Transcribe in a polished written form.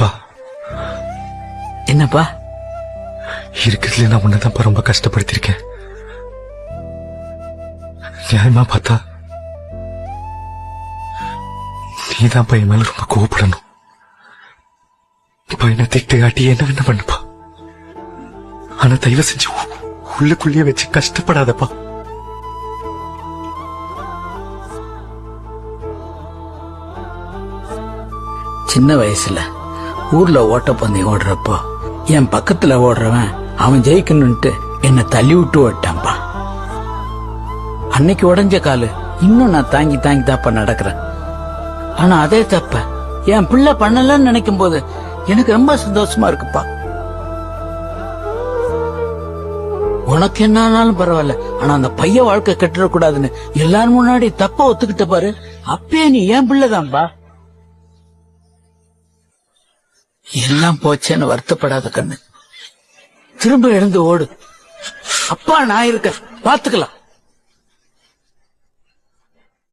பா, என்னப்பா? இருக்கிறதுல நான் உன்னதான் ரொம்ப கஷ்டப்படுத்திருக்கேன். நியாயமா பார்த்தா நீதான் என் மேல ரொம்ப கோவப்படணும். என்ன திட்டு காட்டி என்ன வேணா பண்ணுப்பா. ஆனா தயவு செஞ்சு உள்ளுக்குள்ளேயே வச்சு கஷ்டப்படாதப்பா. சின்ன வயசுல ஊர்ல ஓட்டப்பந்தயம் ஓடுறப்போ என் பக்கத்துல ஓடுறவன் அவன் ஜெயிக்கணும்ட்டு என்ன தள்ளி விட்டு ஓட்டான்பா. அன்னைக்கு உடஞ்ச காலு இன்னும் நான் தாங்கி தாங்கி தாப்பா நடக்கிறேன். ஆனா அதே தப்ப என் பிள்ளை பண்ணலன்னு நினைக்கும் போது எனக்கு ரொம்ப சந்தோஷமா இருக்குப்பா. உனக்கு என்ன ஆனாலும் பரவாயில்ல, ஆனா அந்த பையன் வாழ்க்கை கெட்டுறக்கூடாதுன்னு எல்லாரும் முன்னாடி தப்ப ஒத்துக்கிட்ட பாரு. அப்பயே நீ என் பிள்ளைதான்பா. எல்லாம் போச்சேன்னு வருத்தப்படாத கண்ணு, திரும்ப எழுந்து ஓடு. அப்பா நான் இருக்க, பாத்துக்கலாம்.